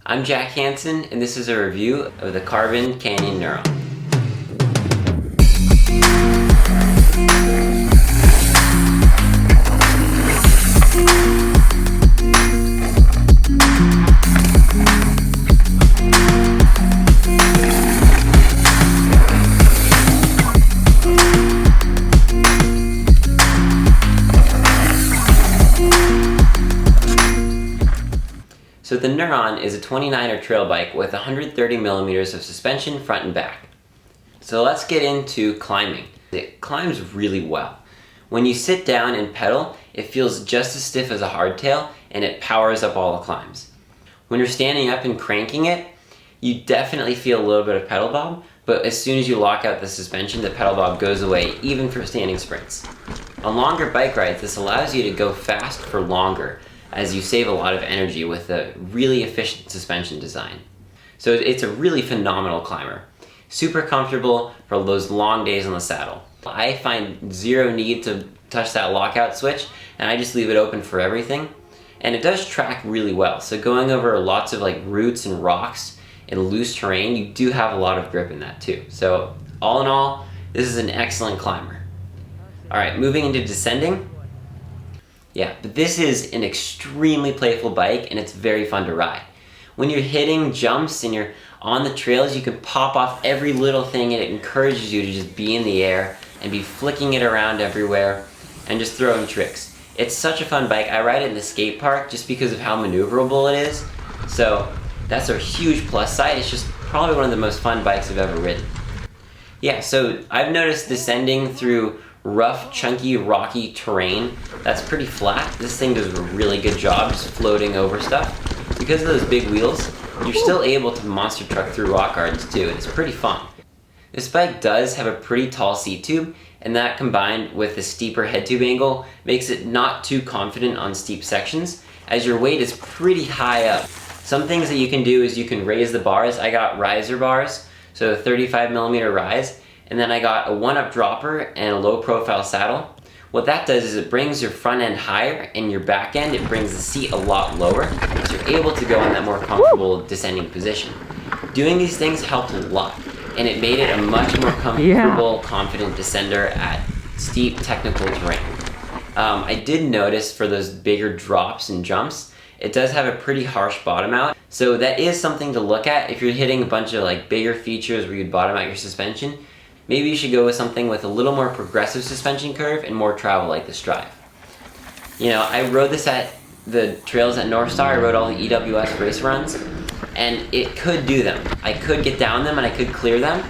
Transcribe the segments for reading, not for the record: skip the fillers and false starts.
I'm Jack Hansen, and this is a review of the Carbon Canyon Neuron. So the Neuron is a 29er trail bike with 130 millimeters of suspension front and back. So let's get into climbing. It climbs really well. When you sit down and pedal, it feels just as stiff as a hardtail, and it powers up all the climbs. When you're standing up and cranking it, you definitely feel a little bit of pedal bob, but as soon as you lock out the suspension, the pedal bob goes away, even for standing sprints. On longer bike rides, this allows you to go fast for longer, as you save a lot of energy with a really efficient suspension design. So it's a really phenomenal climber. Super comfortable for those long days on the saddle. I find zero need to touch that lockout switch, and I just leave it open for everything. And it does track really well. So going over lots of roots and rocks and loose terrain, you do have a lot of grip in that too. So all in all, this is an excellent climber. All right, moving into descending. Yeah, but this is an extremely playful bike, and it's very fun to ride. When you're hitting jumps and you're on the trails, you can pop off every little thing, and it encourages you to just be in the air and be flicking it around everywhere and just throwing tricks. It's such a fun bike. I ride it in the skate park just because of how maneuverable it is. So that's a huge plus side. It's just probably one of the most fun bikes I've ever ridden. Yeah, so I've noticed descending through rough, chunky, rocky terrain that's pretty flat. This thing does a really good job just floating over stuff. Because of those big wheels, you're still able to monster truck through rock gardens too, and it's pretty fun. This bike does have a pretty tall seat tube, and that combined with the steeper head tube angle makes it not too confident on steep sections, as your weight is pretty high up. Some things that you can do is you can raise the bars. I got riser bars, so a 35 millimeter rise, and then I got a 1-up dropper and a low profile saddle. What that does is it brings your front end higher, and your back end, it brings the seat a lot lower, so you're able to go in that more comfortable descending position. Doing these things helped a lot, and it made it a much more comfortable, confident descender at steep technical terrain. I did notice for those bigger drops and jumps, it does have a pretty harsh bottom out, so that is something to look at if you're hitting a bunch of bigger features where you'd bottom out your suspension. Maybe you should go with something with a little more progressive suspension curve and more travel like the Strive. You know, I rode this at the trails at North Star. I rode all the EWS race runs, and it could do them. I could get down them and I could clear them,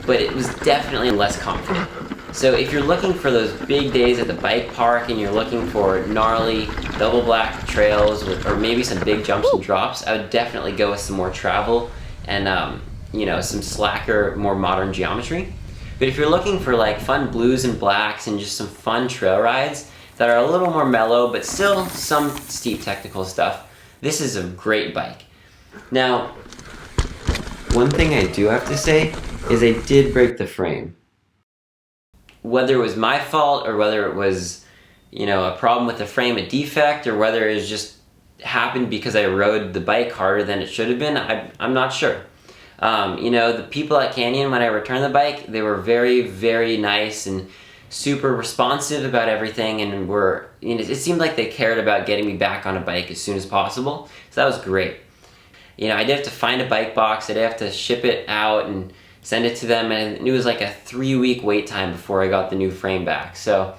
but it was definitely less confident. So if you're looking for those big days at the bike park and you're looking for gnarly double black trails or maybe some big jumps and drops, I would definitely go with some more travel and some slacker, more modern geometry. But if you're looking for fun blues and blacks and just some fun trail rides that are a little more mellow but still some steep technical stuff, this is a great bike. Now, one thing I do have to say is I did break the frame. Whether it was my fault or whether it was, a problem with the frame, a defect, or whether it was just happened because I rode the bike harder than it should have been, I'm not sure. The people at Canyon, when I returned the bike, they were very, very nice and super responsive about everything, and it seemed like they cared about getting me back on a bike as soon as possible, so that was great. I did have to find a bike box. I did have to ship it out and send it to them, and it was like a 3-week wait time before I got the new frame back. So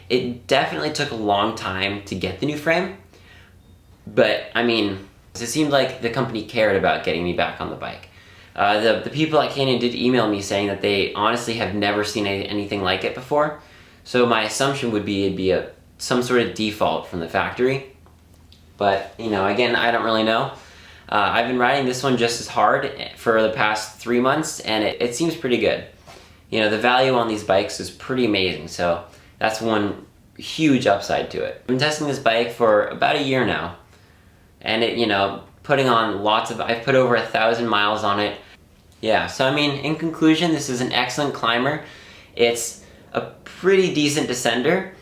it definitely took a long time to get the new frame, but it seemed like the company cared about getting me back on the bike. The people at Canyon did email me saying that they honestly have never seen anything like it before. So my assumption would be it'd be some sort of default from the factory. But, again, I don't really know. I've been riding this one just as hard for the past 3 months, and it seems pretty good. The value on these bikes is pretty amazing, so that's one huge upside to it. I've been testing this bike for about a year now, and putting on I've put over 1,000 miles on it. Yeah, so in conclusion, this is an excellent climber. It's a pretty decent descender,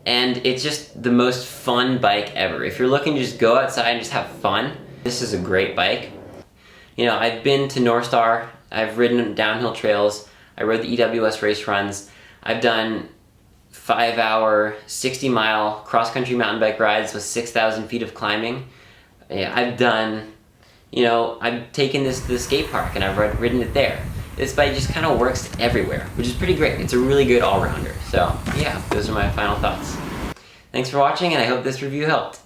and it's just the most fun bike ever. If you're looking to just go outside and just have fun, This is a great bike. You know, I've been to North Star, I've ridden downhill trails, I rode the EWS race runs, I've done 5-hour, 60-mile cross-country mountain bike rides with 6,000 feet of climbing. Yeah, I've done, you know, I've taken this to the skate park and I've ridden it there. This bike just kind of works everywhere, which is pretty great. It's a really good all-rounder. So yeah, those are my final thoughts. Thanks for watching, and I hope this review helped.